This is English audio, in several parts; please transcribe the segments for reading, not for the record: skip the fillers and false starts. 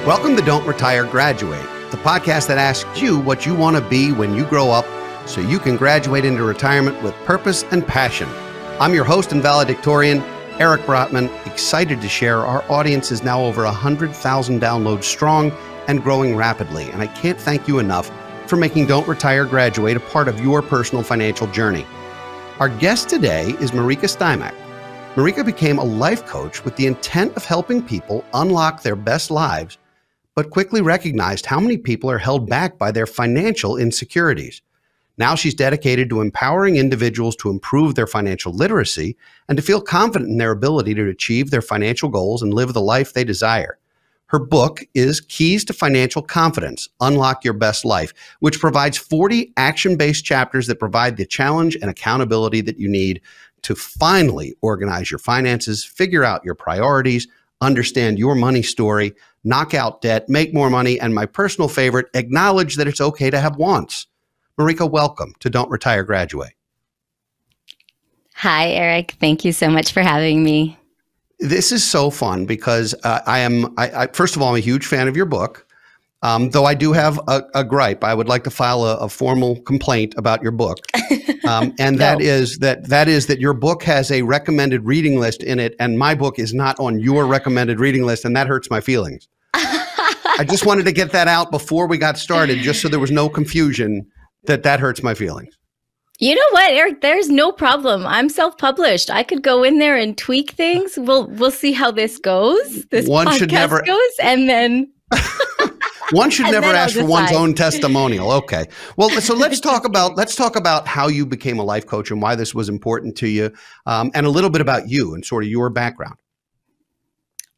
Welcome to Don't Retire, Graduate, the podcast that asks you what you want to be when you grow up so you can graduate into retirement with purpose and passion. I'm your host and valedictorian, Eric Brotman, excited to share our audience is now over 100,000 downloads strong and growing rapidly. And I can't thank you enough for making Don't Retire, Graduate a part of your personal financial journey. Our guest today is Marika Stimac. Marika became a life coach with the intent of helping people unlock their best lives, but quickly recognized how many people are held back by their financial insecurities. Now she's dedicated to empowering individuals to improve their financial literacy and to feel confident in their ability to achieve their financial goals and live the life they desire. Her book is Keys to Financial Confidence, Unlock Your Best Life, which provides 40 action-based chapters that provide the challenge and accountability that you need to finally organize your finances, figure out your priorities, understand your money story, knock out debt, make more money, and my personal favorite, acknowledge that it's okay to have wants. Marika, welcome to Don't Retire, Graduate. Hi, Eric. Thank you so much for having me. This is so fun because first of all, I'm a huge fan of your book. Though I do have a gripe. I would like to file a formal complaint about your book. And that is that your book has a recommended reading list in it, and my book is not on your recommended reading list, and that hurts my feelings. I just wanted to get that out before we got started, just so there was no confusion that hurts my feelings. You know what, Eric? There's no problem. I'm self-published. I could go in there and tweak things. We'll see how this goes. This podcast goes, and then one should never ask for one's own testimonial. Okay. Well, so let's talk about how you became a life coach and why this was important to you, and a little bit about you and sort of your background.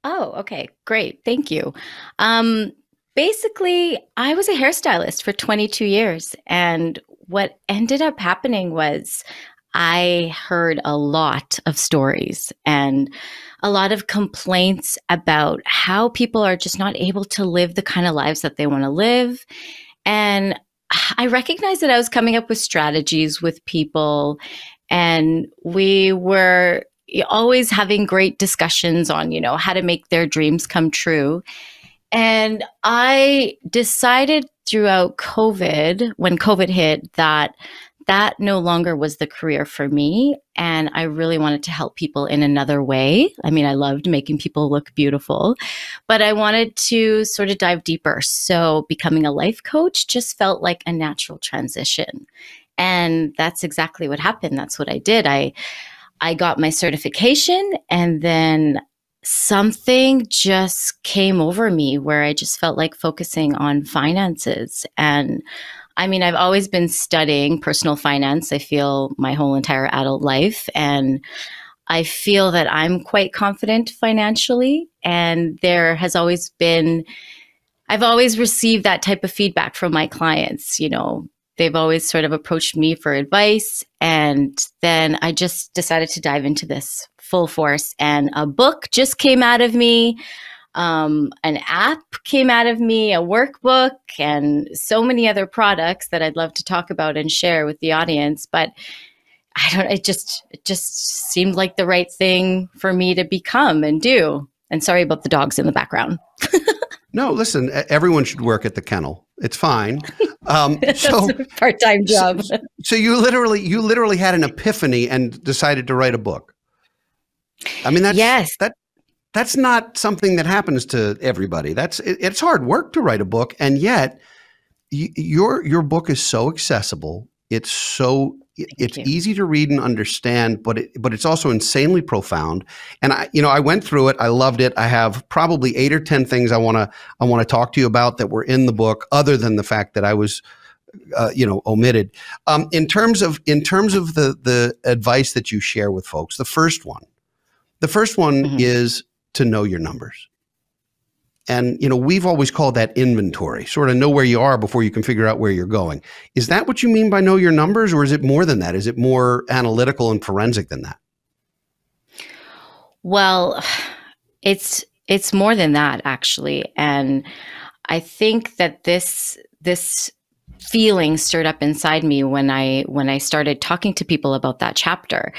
Oh, okay. Great. Thank you. Basically, I was a hairstylist for 22 years. And what ended up happening was I heard a lot of stories and a lot of complaints about how people are just not able to live the kind of lives that they want to live. And I recognized that I was coming up with strategies with people, and we were always having great discussions on, how to make their dreams come true. And I decided throughout COVID, when COVID hit, that no longer was the career for me. And I really wanted to help people in another way. I mean, I loved making people look beautiful, but I wanted to sort of dive deeper. So becoming a life coach just felt like a natural transition. And that's exactly what happened. That's what I did. I got my certification, and then something just came over me where I just felt like focusing on finances. And I mean, I've always been studying personal finance, I feel, my whole entire adult life. And I feel that I'm quite confident financially. And I've always received that type of feedback from my clients. They've always sort of approached me for advice. And then I just decided to dive into this full force. And a book just came out of me. An app came out of me, a workbook, and so many other products that I'd love to talk about and share with the audience. But it just seemed like the right thing for me to become and do. And sorry about the dogs in the background. No, listen, everyone should work at the kennel. It's fine. That's a part-time job. So you literally had an epiphany and decided to write a book. I mean, that's not something that happens to everybody. It's hard work to write a book, and yet your book is so accessible. It's easy to read and understand, but it's also insanely profound. And I went through it. I loved it. I have probably 8 or 10 things I want to talk to you about that were in the book, other than the fact that I was omitted. In terms of the advice that you share with folks, the first one mm-hmm. is to know your numbers. And, we've always called that inventory, sort of know where you are before you can figure out where you're going. Is that what you mean by know your numbers, or is it more than that? Is it more analytical and forensic than that? Well, it's more than that, actually. And I think that this feeling stirred up inside me when I started talking to people about that chapter.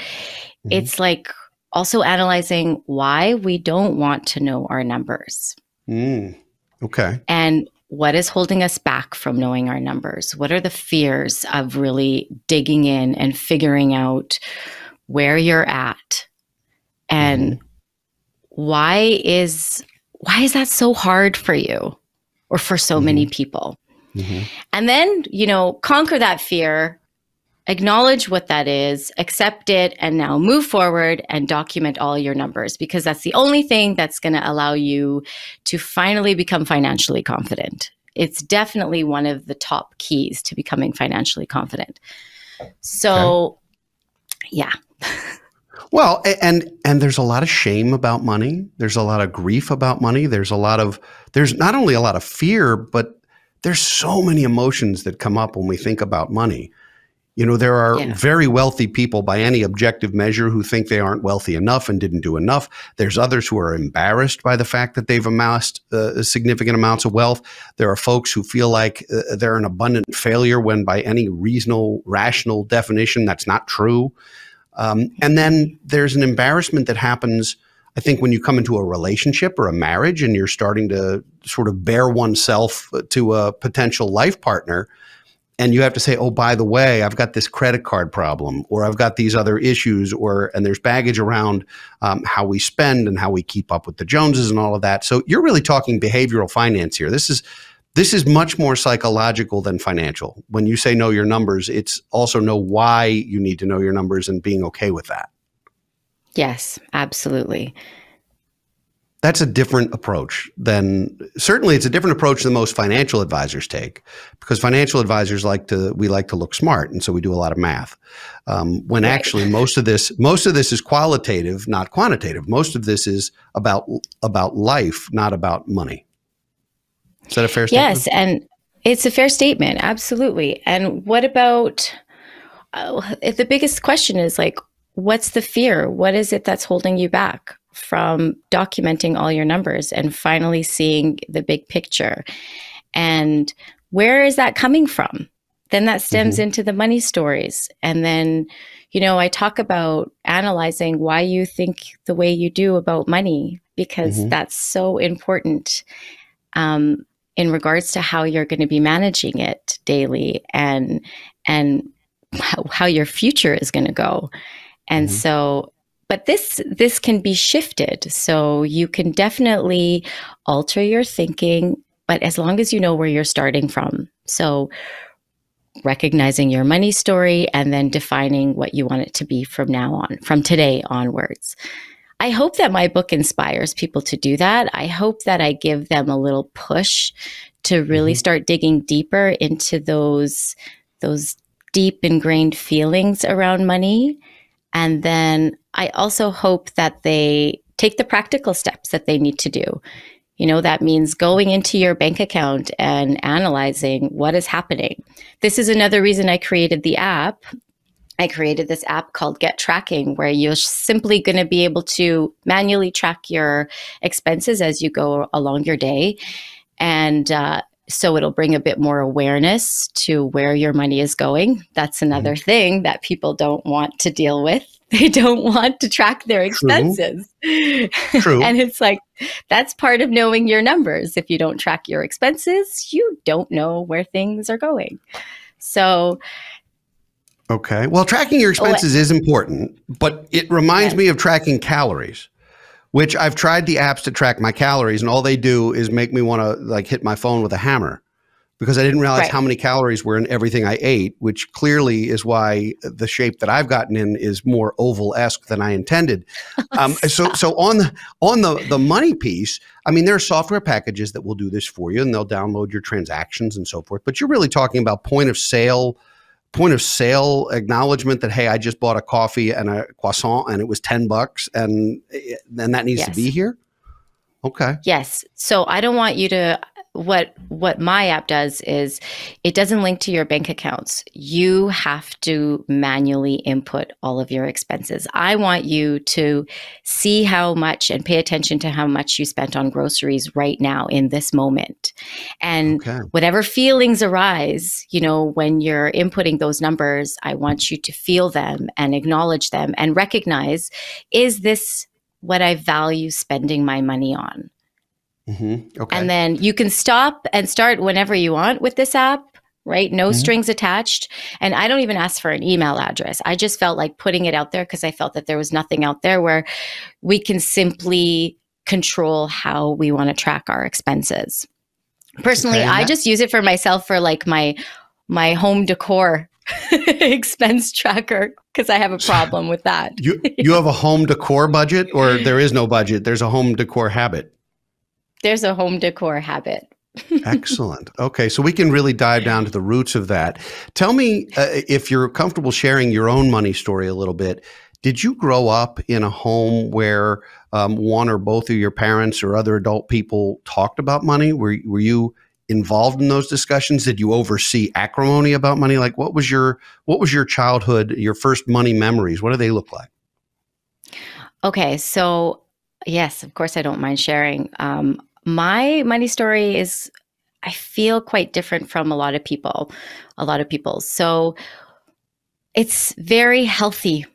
Mm-hmm. It's like also analyzing why we don't want to know our numbers. Okay. And what is holding us back from knowing our numbers? What are the fears of really digging in and figuring out where you're at? And why is that so hard for you or for so many people? And then, conquer that fear, acknowledge what that is, accept it, and now move forward and document all your numbers, because that's the only thing that's going to allow you to finally become financially confident. It's definitely one of the top keys to becoming financially confident. So, yeah. Well, and there's a lot of shame about money. There's a lot of grief about money. There's not only a lot of fear, but there's so many emotions that come up when we think about money. There are very wealthy people by any objective measure who think they aren't wealthy enough and didn't do enough. There's others who are embarrassed by the fact that they've amassed significant amounts of wealth. There are folks who feel like they're an abundant failure when by any reasonable, rational definition, that's not true. And then there's an embarrassment that happens, I think, when you come into a relationship or a marriage and you're starting to sort of bare oneself to a potential life partner. And you have to say, oh, by the way, I've got this credit card problem, or I've got these other issues, and there's baggage around how we spend and how we keep up with the Joneses and all of that. So you're really talking behavioral finance here. This is much more psychological than financial. When you say know your numbers, it's also know why you need to know your numbers and being okay with that. Yes, absolutely. That's a different approach certainly it's a different approach than most financial advisors take, because financial advisors like to look smart. And so we do a lot of math. When actually most of this is qualitative, not quantitative. Most of this is about life, not about money. Is that a fair statement? Yes. And it's a fair statement. Absolutely. And what about, the biggest question is what's the fear? What is it that's holding you back from documenting all your numbers and finally seeing the big picture? And where is that coming from? Then that stems into the money stories. And then, I talk about analyzing why you think the way you do about money, because that's so important in regards to how you're going to be managing it daily and how your future is going to go. And so, but this can be shifted. So you can definitely alter your thinking, but as long as you know where you're starting from. So recognizing your money story and then defining what you want it to be from now on, from today onwards. I hope that my book inspires people to do that. I hope that I give them a little push to really start digging deeper into those deep ingrained feelings around money. And then I also hope that they take the practical steps that they need to do. That means going into your bank account and analyzing what is happening. This is another reason I created the app. I created this app called Get Tracking, where you're simply going to be able to manually track your expenses as you go along your day. And so it'll bring a bit more awareness to where your money is going. That's another thing that people don't want to deal with. They don't want to track their expenses. True. And it's that's part of knowing your numbers. If you don't track your expenses, you don't know where things are going. So, okay. Well, tracking your expenses is important, but it reminds me of tracking calories, which I've tried the apps to track my calories, and all they do is make me want to hit my phone with a hammer, because I didn't realize how many calories were in everything I ate, which clearly is why the shape that I've gotten in is more oval-esque than I intended. So on the money piece, there are software packages that will do this for you, and they'll download your transactions and so forth. But you're really talking about point of sale acknowledgement that, hey, I just bought a coffee and a croissant and it was $10 and that needs to be here. Okay. Yes. So I don't want you to what my app does is it doesn't link to your bank accounts. You have to manually input all of your expenses. I want you to see how much and pay attention to how much you spent on groceries right now in this moment. And Okay. whatever feelings arise, when you're inputting those numbers, I want you to feel them and acknowledge them and recognize, is this what I value spending my money on? Okay. And then you can stop and start whenever you want with this app, right? No strings attached. And I don't even ask for an email address. I just felt like putting it out there because I felt that there was nothing out there where we can simply control how we want to track our expenses. Personally, Okay, I just use it for myself for like my home decor expense tracker because I have a problem with that. You have a home decor budget, or there is no budget? There's a home decor habit. There's a home decor habit. Excellent. Okay, so we can really dive down to the roots of that. Tell me, if you're comfortable sharing your own money story a little bit. Did you grow up in a home where one or both of your parents or other adult people talked about money? Were you involved in those discussions? Did you oversee acrimony about money? Like, what was your childhood, your first money memories? What do they look like? Okay, so yes, of course, I don't mind sharing. My money story is, I feel, quite different from a lot of people. So it's very healthy.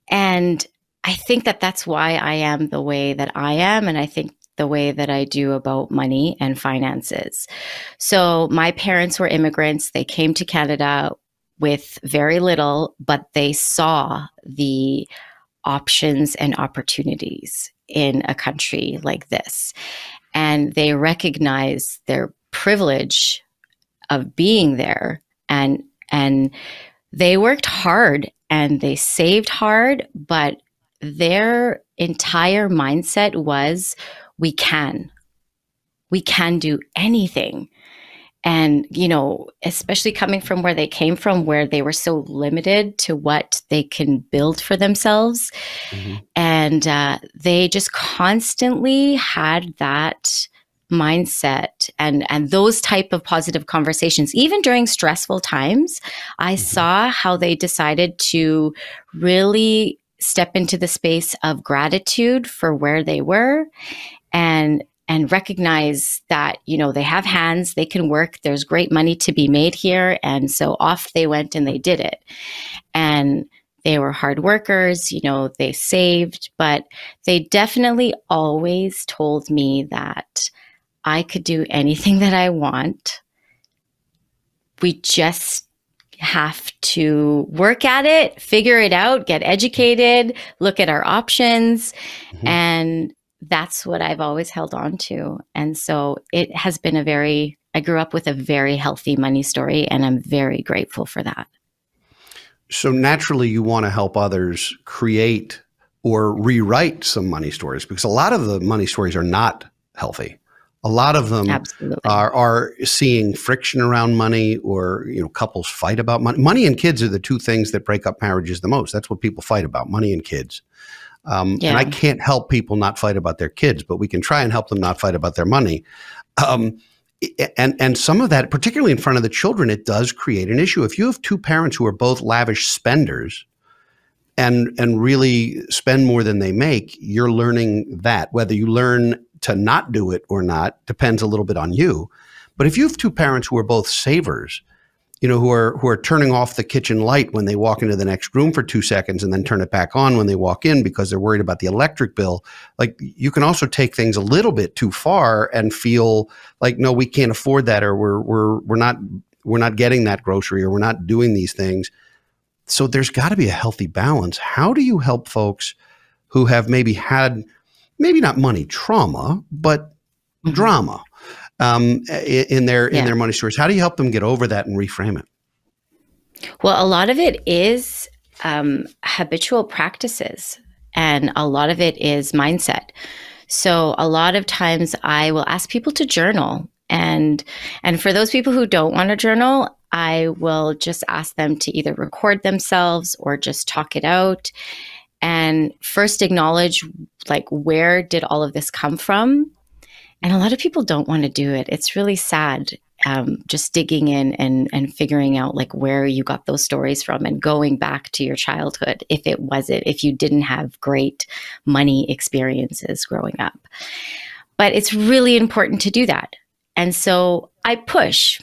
And I think that that's why I am the way that I am. And I think the way that I do about money and finances. So my parents were immigrants. They came to Canada with very little, but they saw the options and opportunities in a country like this. And they recognize their privilege of being there, and they worked hard and they saved hard, but their entire mindset was, we can do anything. And, especially coming from where they came from, where they were so limited to what they can build for themselves. Mm-hmm. And they just constantly had that mindset and those type of positive conversations. Even during stressful times, I saw how they decided to really step into the space of gratitude for where they were and recognize that, they have hands, they can work, there's great money to be made here. And so off they went and they did it. And they were hard workers, they saved, but they definitely always told me that I could do anything that I want. We just have to work at it, figure it out, get educated, look at our options. And that's what I've always held on to. And so it has been I grew up with a very healthy money story, and I'm very grateful for that. So naturally, you want to help others create or rewrite some money stories, because a lot of the money stories are not healthy. A lot of them are seeing friction around money, or couples fight about money. Money and kids are the two things that break up marriages the most. That's what people fight about: money and kids. And I can't help people not fight about their kids, but we can try and help them not fight about their money. And some of that, particularly in front of the children, it does create an issue. If you have two parents who are both lavish spenders and really spend more than they make, you're learning that. Whether you learn to not do it or not depends a little bit on you. But if you have two parents who are both savers, who are turning off the kitchen light when they walk into the next room for 2 seconds and then turn it back on when they walk in because they're worried about the electric bill. Like, you can also take things a little bit too far and feel like, no, we can't afford that, or we're not getting that grocery, or we're not doing these things. So there's got to be a healthy balance. How do you help folks who have maybe had, maybe not money trauma, but drama in their money stories? How do you help them get over that and reframe it? Well, a lot of it is habitual practices, and a lot of it is mindset. So a lot of times I will ask people to journal, and for those people who don't want to journal, I will just ask them to either record themselves or just talk it out, and first acknowledge, like, where did all of this come from? And a lot of people don't want to do it. It's really sad. Just digging in and figuring out like where you got those stories from and going back to your childhood if you didn't have great money experiences growing up. But it's really important to do that. And so I push.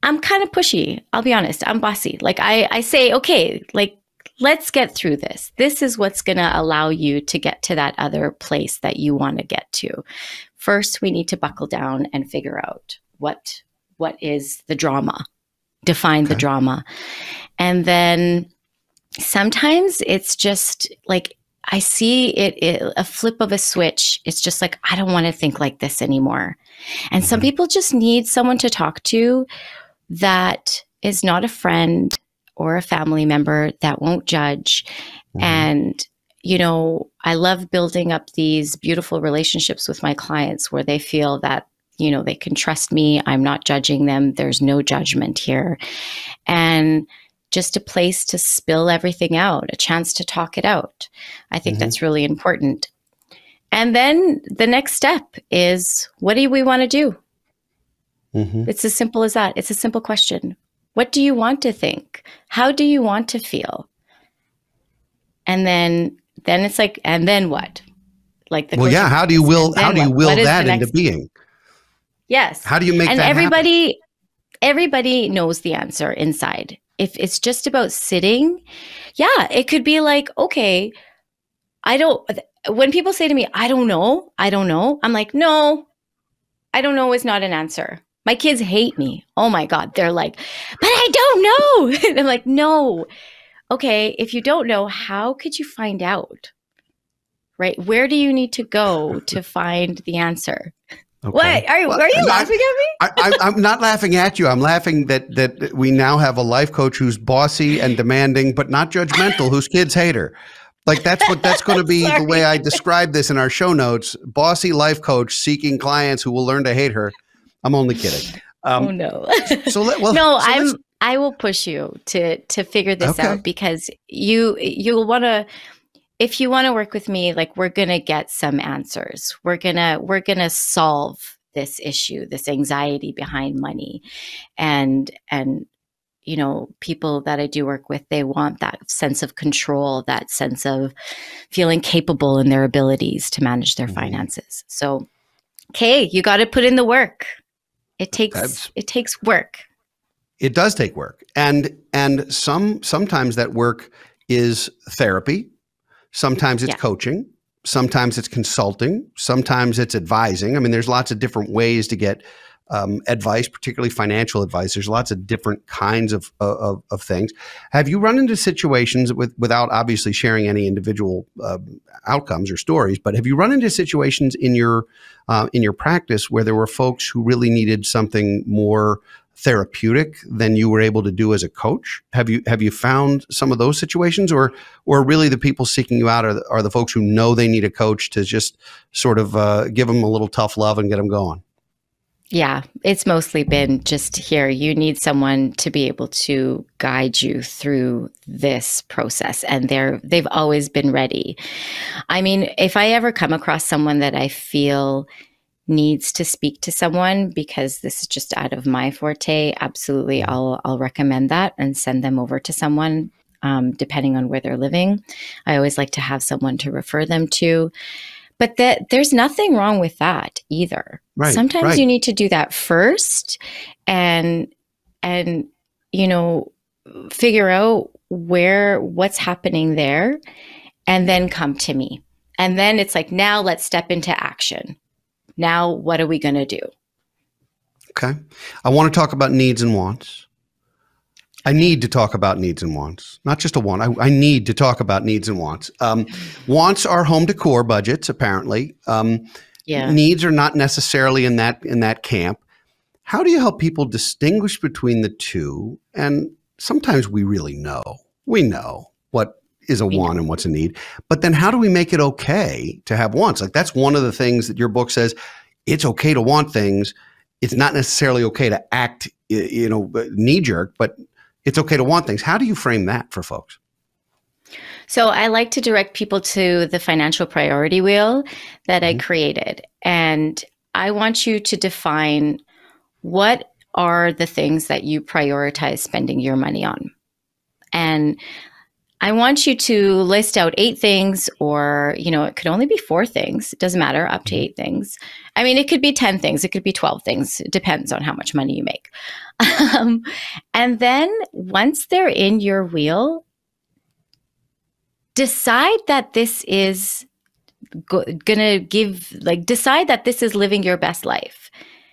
I'm kind of pushy. I'll be honest. I'm bossy. Like I say, okay, like let's get through this. This is what's going to allow you to get to that other place that you want to get to. First, we need to buckle down and figure out what is the drama, define the drama. And then sometimes it's just like, I see it a flip of a switch. It's just like, I don't want to think like this anymore. And some people just need someone to talk to that is not a friend or a family member that won't judge. And, you know, I love building up these beautiful relationships with my clients where they feel that, you know, they can trust me. I'm not judging them. There's no judgment here. And just a place to spill everything out, a chance to talk it out. I think that's really important. And then the next step is, what do we want to do? It's as simple as that. It's a simple question. What do you want to think? How do you want to feel? And then it's like, and then what? Like the question, how do you will that into being? Yes. How do you make that happen? Everybody knows the answer inside. If it's just about sitting, it could be like, okay, when people say to me, I don't know, I'm like, no, I don't know is not an answer. My kids hate me. Oh my God. They're like, but I don't know. And I'm like, no. Okay. If you don't know, how could you find out? Right? Where do you need to go to find the answer? Okay. What? Are you laughing at me? I'm not laughing at you. I'm laughing that we now have a life coach who's bossy and demanding, but not judgmental, whose kids hate her. Like that's going to be the way I describe this in our show notes. Bossy life coach seeking clients who will learn to hate her. I'm only kidding. Oh no. I will push you to figure this out, because you'll want to. If you want to work with me, like we're going to get some answers. We're going to solve this issue, this anxiety behind money. And, you know, people that I do work with, they want that sense of control, that sense of feeling capable in their abilities to manage their finances. So, okay, you got to put in the work. It takes work. It does take work. And sometimes that work is therapy. Sometimes it's coaching, sometimes it's consulting, sometimes it's advising. I mean, there's lots of different ways to get advice, particularly financial advice. There's lots of different kinds of things. Have you run into situations without obviously sharing any individual outcomes or stories, but have you run into situations in your practice where there were folks who really needed something more therapeutic than you were able to do as a coach? Have you found some of those situations, or really the people seeking you out are the folks who know they need a coach to just sort of give them a little tough love and get them going? Yeah, it's mostly been just here. You need someone to be able to guide you through this process, and they've always been ready. I mean, if I ever come across someone that I feel needs to speak to someone because this is just out of my forte, absolutely, I'll recommend that and send them over to someone, depending on where they're living. I always like to have someone to refer them to. But there's nothing wrong with that either. Right, sometimes you need to do that first and you know, figure out what's happening there, and then come to me. And then it's like, now let's step into action. Now, what are we going to do? Okay. I want to talk about needs and wants. I need to talk about needs and wants, not just a want. I need to talk about needs and wants. Wants are home decor budgets, apparently. Needs are not necessarily in that camp. How do you help people distinguish between the two? And sometimes we really know. We know what is a want and what's a need. But then how do we make it okay to have wants? Like that's one of the things that your book says. It's okay to want things. It's not necessarily okay to act, knee jerk, but it's okay to want things. How do you frame that for folks? So I like to direct people to the financial priority wheel that I created. And I want you to define what are the things that you prioritize spending your money on. And I want you to list out 8 things, or, it could only be 4 things. It doesn't matter, up to 8 things. I mean, it could be 10 things. It could be 12 things. It depends on how much money you make. And then once they're in your wheel, decide that this is decide that this is living your best life.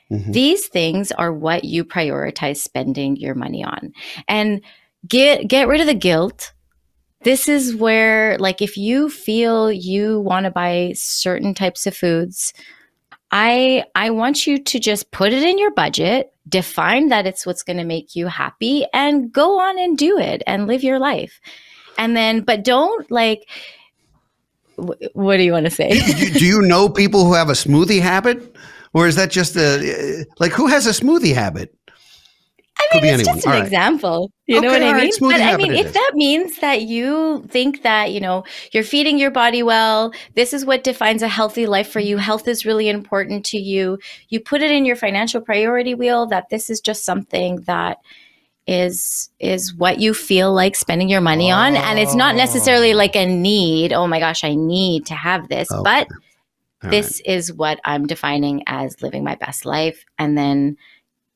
These things are what you prioritize spending your money on. And get rid of the guilt. This is where, if you feel you want to buy certain types of foods, I want you to just put it in your budget, define that it's what's going to make you happy, and go on and do it and live your life. And then, but don't what do you want to say? Do you know people who have a smoothie habit? Or is that just who has a smoothie habit? I mean, it's just an example. You know what I mean? But I mean, if that means that you think that, you're feeding your body well, this is what defines a healthy life for you. Health is really important to you. You put it in your financial priority wheel that this is just something that is what you feel like spending your money on. And it's not necessarily like a need. Oh my gosh, I need to have this. Okay. But this is what I'm defining as living my best life. And then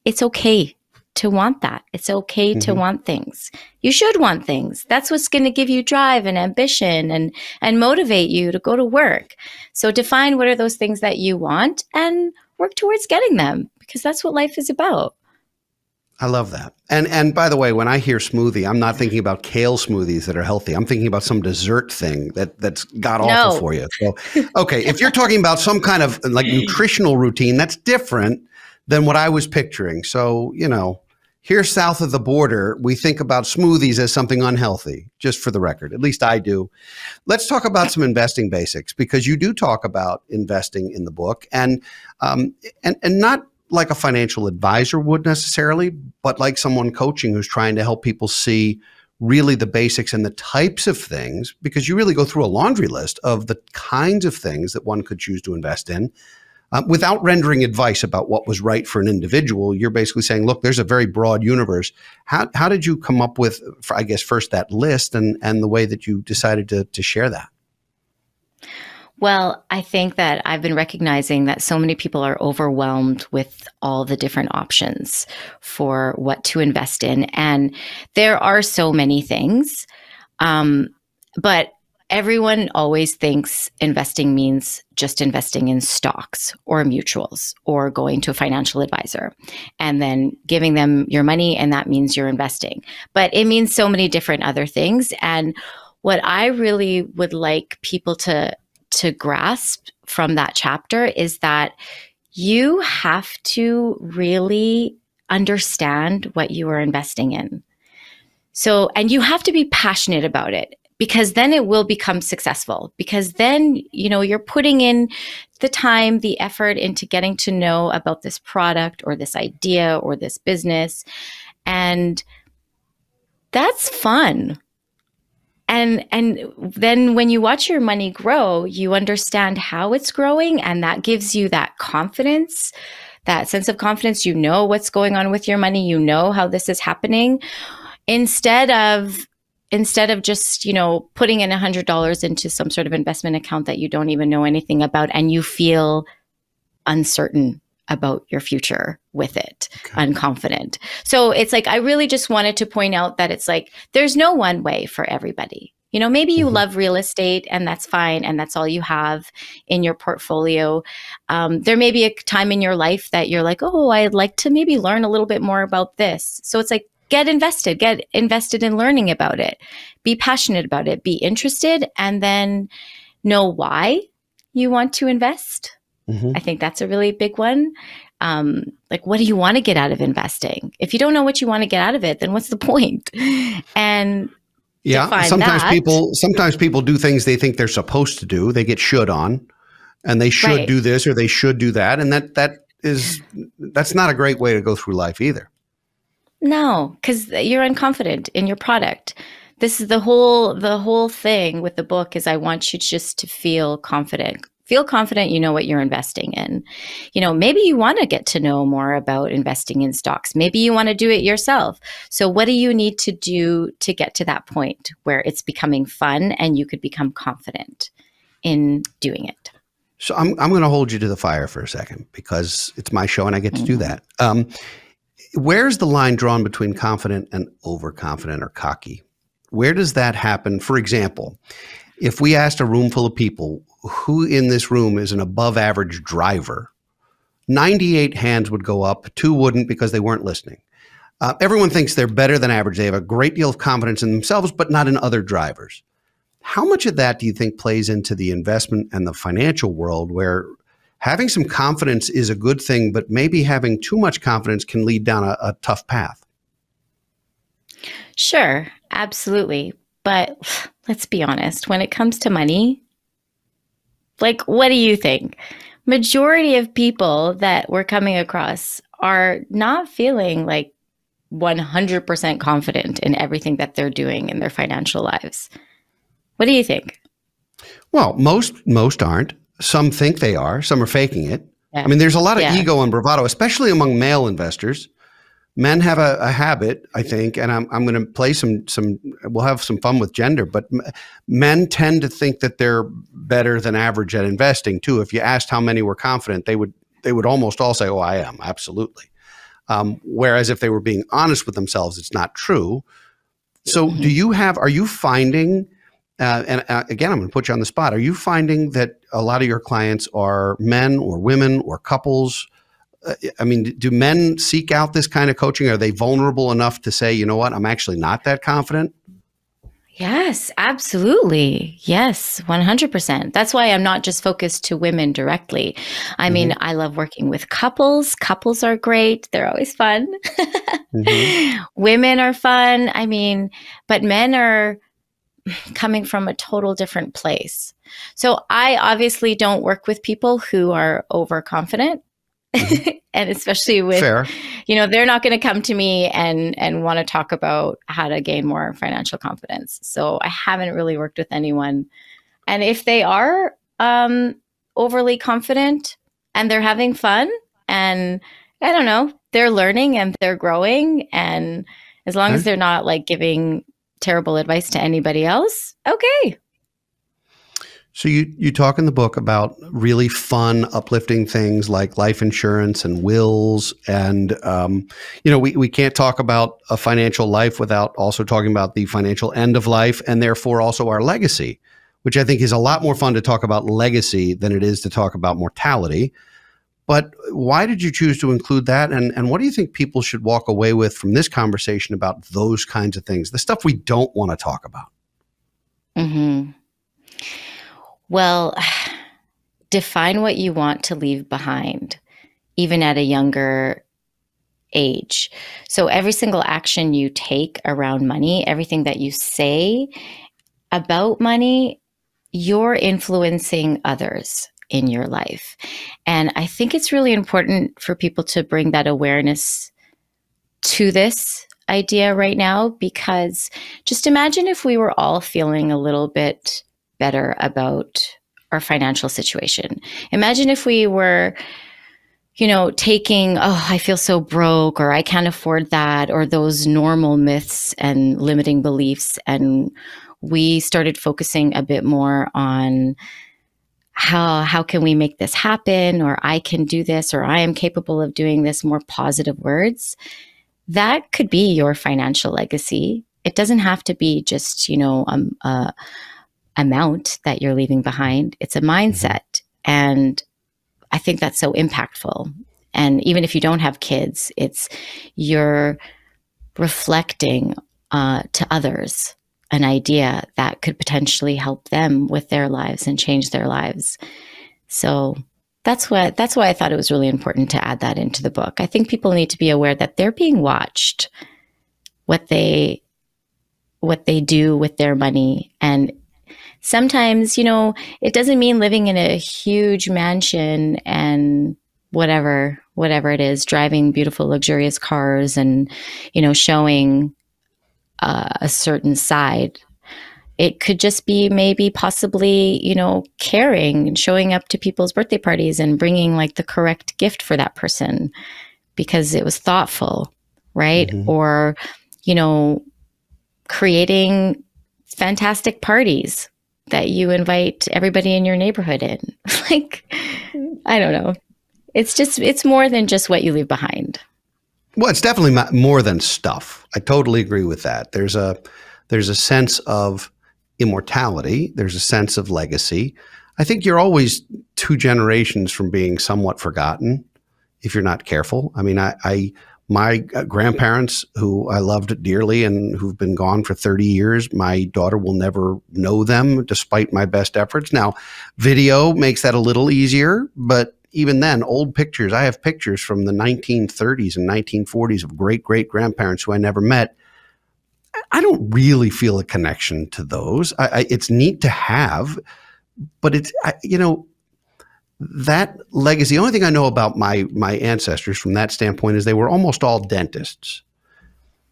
it's okay to want that. It's okay to want things. You should want things. That's what's going to give you drive and ambition and motivate you to go to work. So define what are those things that you want and work towards getting them, because that's what life is about. I love that. And by the way, when I hear smoothie, I'm not thinking about kale smoothies that are healthy. I'm thinking about some dessert thing that's god awful for you. So, okay, if you're talking about some kind of nutritional routine, that's different than what I was picturing. So, here south of the border, we think about smoothies as something unhealthy, just for the record. At least I do. Let's talk about some investing basics, because you do talk about investing in the book, and not like a financial advisor would necessarily, but like someone coaching who's trying to help people see really the basics and the types of things, because you really go through a laundry list of the kinds of things that one could choose to invest in. Without rendering advice about what was right for an individual, you're basically saying, look, there's a very broad universe. How did you come up with, I guess, first that list and the way that you decided to share that? Well, I think that I've been recognizing that so many people are overwhelmed with all the different options for what to invest in. And there are so many things, but everyone always thinks investing means just investing in stocks or mutuals or going to a financial advisor and then giving them your money, and that means you're investing. But it means so many different other things. And what I really would like people to grasp from that chapter is that you have to really understand what you are investing in. So, and you have to be passionate about it, because then it will become successful, because then, you're putting in the time, the effort into getting to know about this product or this idea or this business. And that's fun. And then when you watch your money grow, you understand how it's growing, and that gives you that confidence, that sense of confidence. You know what's going on with your money. You know how this is happening. Instead of just, putting in $100 into some sort of investment account that you don't even know anything about, and you feel uncertain about your future with it, unconfident. So it's I really just wanted to point out that it's there's no one way for everybody. Maybe you love real estate and that's fine, and that's all you have in your portfolio. There may be a time in your life that you're oh, I'd like to maybe learn a little bit more about this. So it's get invested in learning about it, be passionate about it, be interested, and then know why you want to invest. I think that's a really big one. What do you want to get out of investing? If you don't know what you want to get out of it, then what's the point? And sometimes people do things they think they're supposed to do. They get should on, and they should do this or they should do that, and that's not a great way to go through life either. No, because you're unconfident in your product. This is the whole thing with the book is I want you just to feel confident Feel confident you know what you're investing in. Maybe you want to get to know more about investing in stocks. Maybe you want to do it yourself. So what do you need to do to get to that point where it's becoming fun and you could become confident in doing it? So I'm going to hold you to the fire for a second because it's my show and I get to do that. Where's the line drawn between confident and overconfident or cocky? Where does that happen? For example, if we asked a room full of people who in this room is an above average driver, 98 hands would go up, 2 wouldn't because they weren't listening. Everyone thinks they're better than average. They have a great deal of confidence in themselves, but not in other drivers. How much of that do you think plays into the investment and the financial world where having some confidence is a good thing, but maybe having too much confidence can lead down a tough path? Sure, absolutely. But let's be honest, when it comes to money, like, what do you think? Majority of people that we're coming across are not feeling like 100% confident in everything that they're doing in their financial lives. What do you think? Well, most aren't. Some think they are. Some are faking it. Yeah. I mean, there's a lot of ego and bravado, especially among male investors. Men have a habit, I think, and I'm going to play some. We'll have some fun with gender, but men tend to think that they're better than average at investing too. If you asked how many were confident, they would almost all say, "Oh, I am, absolutely." Whereas if they were being honest with themselves, it's not true. So, are you finding? And again, I'm going to put you on the spot. Are you finding that a lot of your clients are men or women or couples? I mean, do men seek out this kind of coaching? Are they vulnerable enough to say, you know what, I'm actually not that confident? Yes, absolutely. Yes, 100%. That's why I'm not just focused to women directly. I mean, I love working with couples. Couples are great. They're always fun. Women are fun. I mean, but men are coming from a total different place. So I obviously don't work with people who are overconfident. And especially with, they're not going to come to me and want to talk about how to gain more financial confidence. So I haven't really worked with anyone. And if they are overly confident and they're having fun and I don't know, they're learning and they're growing. And as long as they're not like giving terrible advice to anybody else, okay. So you talk in the book about really fun, uplifting things like life insurance and wills. And, we can't talk about a financial life without also talking about the financial end of life and therefore also our legacy, which I think is a lot more fun to talk about legacy than it is to talk about mortality. But why did you choose to include that? And what do you think people should walk away with from this conversation about those kinds of things, the stuff we don't want to talk about? Well, define what you want to leave behind, even at a younger age. So every single action you take around money, everything that you say about money, you're influencing others in your life. And I think it's really important for people to bring that awareness to this idea right now, because just imagine if we were all feeling a little bit better about our financial situation. Imagine if we were, taking, I feel so broke, or I can't afford that, or those normal myths and limiting beliefs. And we started focusing a bit more on how can we make this happen, or I can do this, or I am capable of doing this, more positive words. That could be your financial legacy. It doesn't have to be just, amount that you're leaving behind. It's a mindset. And I think that's so impactful. And even if you don't have kids, you're reflecting to others an idea that could potentially help them with their lives and change their lives. So that's why I thought it was really important to add that into the book. I think people need to be aware that they're being watched, what they do with their money. And sometimes, it doesn't mean living in a huge mansion and whatever it is, driving beautiful, luxurious cars and, showing a certain side. it could just be maybe possibly, caring and showing up to people's birthday parties and bringing like the correct gift for that person because it was thoughtful, right? Mm-hmm. Or, creating fantastic parties that you invite everybody in your neighborhood in. Like, I don't know. It's more than just what you leave behind. Well, it's definitely more than stuff. I totally agree with that. There's a sense of immortality. There's a sense of legacy. I think you're always 2 generations from being somewhat forgotten if you're not careful. I mean, my grandparents, who I loved dearly and who've been gone for 30 years, my daughter will never know them despite my best efforts. Now, video makes that a little easier, but even then, old pictures, I have pictures from the 1930s and 1940s of great-great-grandparents who I never met. I don't really feel a connection to those. It's neat to have, but that legacy, the only thing I know about my ancestors from that standpoint is they were almost all dentists.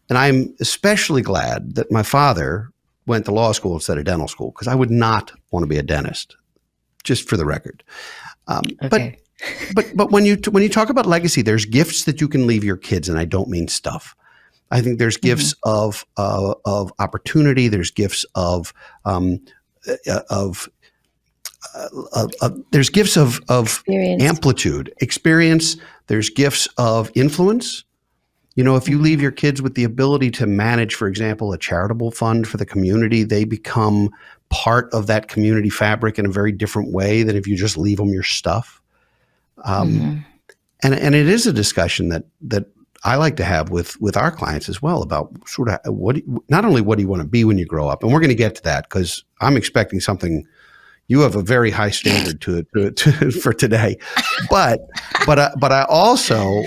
And I'm especially glad that my father went to law school instead of dental school, because I would not want to be a dentist, just for the record. Okay. But when you talk about legacy, there's gifts that you can leave your kids, and I don't mean stuff. I think there's gifts of opportunity. There's gifts of there's gifts of amplitude, experience. There's gifts of influence. If you leave your kids with the ability to manage, for example, a charitable fund for the community, they become part of that community fabric in a very different way than if you just leave them your stuff. And it is a discussion that I like to have with our clients as well about sort of not only what do you want to be when you grow up, and we're going to get to that because I'm expecting something. You have a very high standard for today, but I also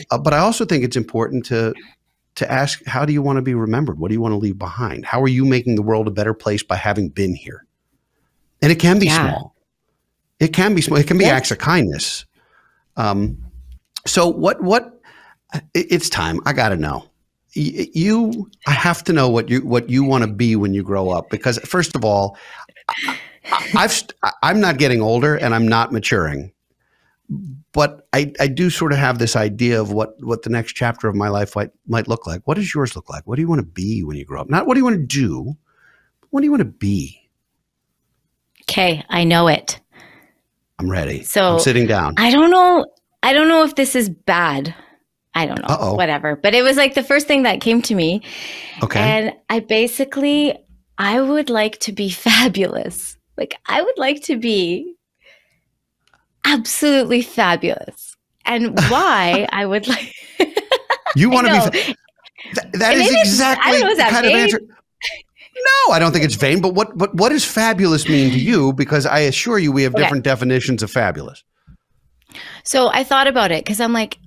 think it's important to ask, how do you want to be remembered? What do you want to leave behind? How are you making the world a better place by having been here? And it can be small. It can be small. It can be acts of kindness. So what? It's time. I got to know. I have to know what you want to be when you grow up, because first of all, I'm not getting older and I'm not maturing, but I do sort of have this idea of what the next chapter of my life might look like. What does yours look like? What do you want to be when you grow up? Not what do you want to do? What do you want to be? Okay, I know it. I'm ready. So I'm sitting down. I don't know if this is bad. I don't know. Uh-oh. Whatever. But it was like the first thing that came to me. Okay. And I would like to be fabulous. Like, I would like to be absolutely fabulous. And why I would like... You want to be... That is exactly the kind of answer... No, I don't think it's vain. But what does fabulous mean to you? Because I assure you we have different definitions of fabulous. So I thought about it because I'm like,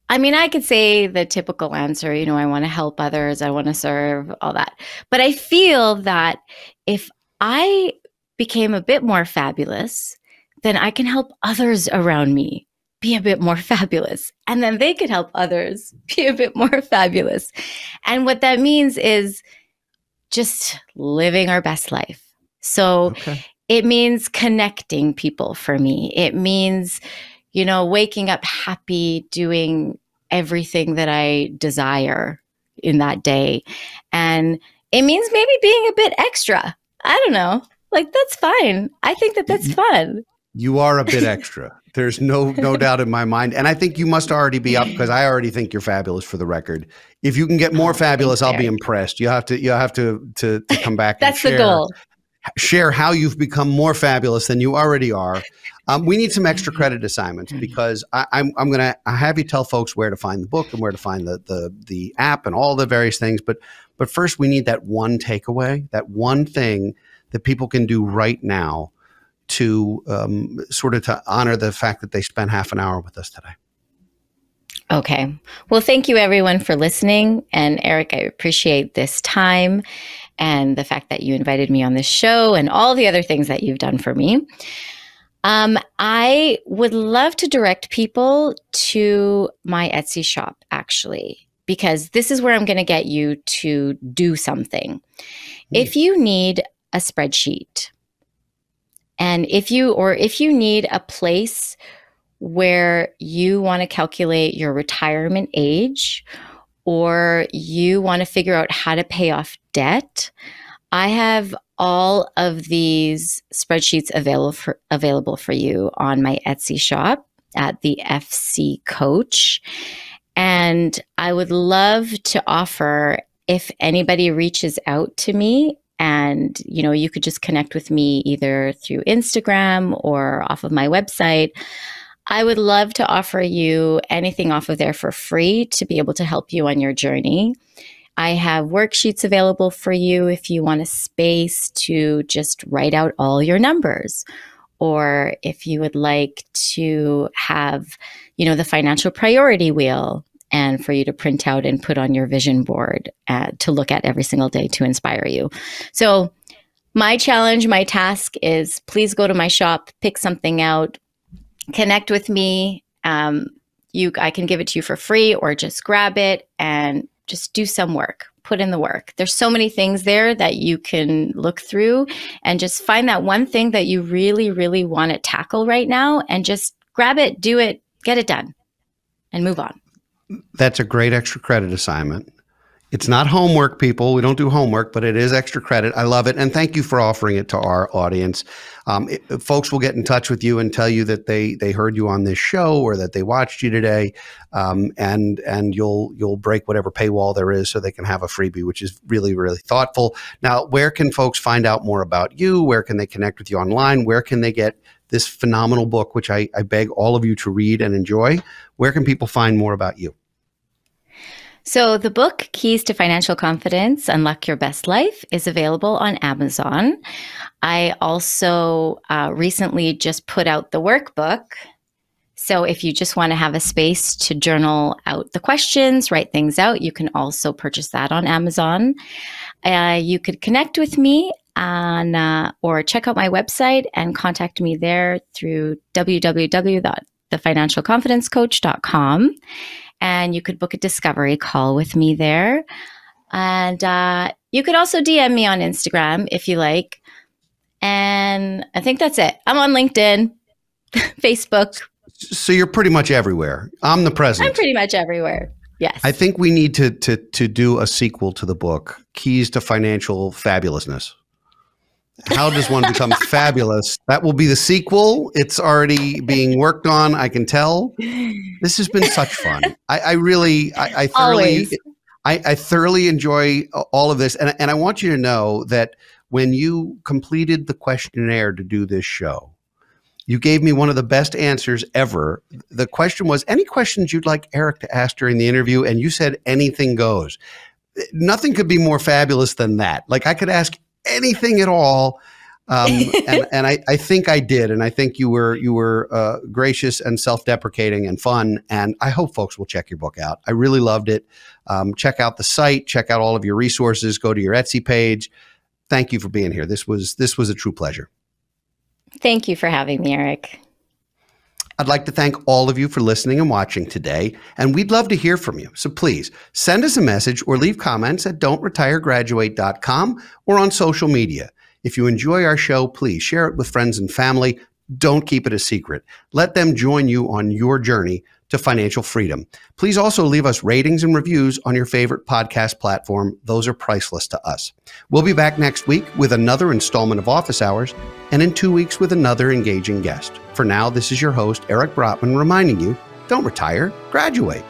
I could say the typical answer, I want to help others, I want to serve, all that. But I feel that if I became a bit more fabulous, then I can help others around me be a bit more fabulous. And then they could help others be a bit more fabulous. And what that means is just living our best life. So it means connecting people for me. It means, waking up happy, doing everything that I desire in that day. And it means maybe being a bit extra. I don't know. Like, that's fine. I think that's fun. You are a bit extra. There's no doubt in my mind. And I think you must already be up, because I already think you're fabulous, for the record. If you can get more fabulous, I'll be impressed. You have to come back. That's the goal. Share how you've become more fabulous than you already are. We need some extra credit assignments, because I'm going to have you tell folks where to find the book and where to find the app and all the various things. But first, we need that one takeaway, that one thing that people can do right now to sort of to honor the fact that they spent half an hour with us today. Okay. Well, thank you everyone for listening. And Eric, I appreciate this time and the fact that you invited me on this show and all the other things that you've done for me. I would love to direct people to my Etsy shop, actually, because this is where I'm going to get you to do something. If you need a spreadsheet. And if you need a place where you want to calculate your retirement age, or you want to figure out how to pay off debt, I have all of these spreadsheets available for you on my Etsy shop at the FC Coach. And I would love to offer, if anybody reaches out to me, and you could just connect with me either through Instagram or off of my website, I would love to offer you anything off of there for free to be able to help you on your journey. I have worksheets available for you if you want a space to just write out all your numbers, or if you would like to have, the financial priority wheel, and for you to print out and put on your vision board to look at every single day to inspire you. So my challenge, my task is, please go to my shop, pick something out, connect with me. I can give it to you for free, or just grab it and just do some work, put in the work. There's so many things there that you can look through, and just find that one thing that you really, really want to tackle right now, and just grab it, do it, get it done, and move on. That's a great extra credit assignment. It's not homework, people. We don't do homework, but it is extra credit. I love it. And thank you for offering it to our audience. Folks will get in touch with you and tell you that they heard you on this show, or that they watched you today. And you'll break whatever paywall there is so they can have a freebie, which is really, really thoughtful. Now, where can folks find out more about you? Where can they connect with you online? Where can they get this phenomenal book, which I beg all of you to read and enjoy? Where can people find more about you? So the book, Keys to Financial Confidence, Unlock Your Best Life, is available on Amazon. I also recently just put out the workbook. So if you just want to have a space to journal out the questions, write things out, you can also purchase that on Amazon. You could connect with me or check out my website and contact me there through www.thefinancialconfidencecoach.com. And you could book a discovery call with me there. And you could also DM me on Instagram if you like. And I think that's it. I'm on LinkedIn, Facebook. So you're pretty much everywhere. Omnipresent. I'm pretty much everywhere. Yes. I think we need to do a sequel to the book, Keys to Financial Fabulousness. How does one become fabulous? That will be the sequel. It's already being worked on. I can tell. This has been such fun. I thoroughly enjoy all of this. And I want you to know that when you completed the questionnaire to do this show, you gave me one of the best answers ever. The question was, any questions you'd like Eric to ask during the interview? And you said, anything goes. Nothing could be more fabulous than that. Like, I could ask anything at all. And I think I did. And I think you were gracious and self-deprecating and fun. And I hope folks will check your book out. I really loved it. Check out the site, check out all of your resources, go to your Etsy page. Thank you for being here. This was a true pleasure. Thank you for having me, Eric. I'd like to thank all of you for listening and watching today, and we'd love to hear from you. So please send us a message or leave comments at don'tretiregraduate.com or on social media. If you enjoy our show, please share it with friends and family. Don't keep it a secret. Let them join you on your journey to financial freedom. Please also leave us ratings and reviews on your favorite podcast platform. Those are priceless to us. We'll be back next week with another installment of Office Hours, and in 2 weeks with another engaging guest. For now, this is your host, Eric Brotman, reminding you, don't retire, graduate.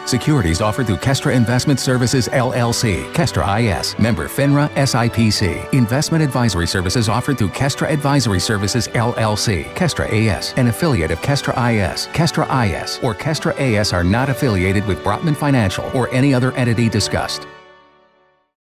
Securities offered through Kestra Investment Services, LLC, Kestra IS, member FINRA SIPC. Investment advisory services offered through Kestra Advisory Services, LLC, Kestra AS, an affiliate of Kestra IS. Kestra IS or Kestra AS are not affiliated with Brotman Financial or any other entity discussed.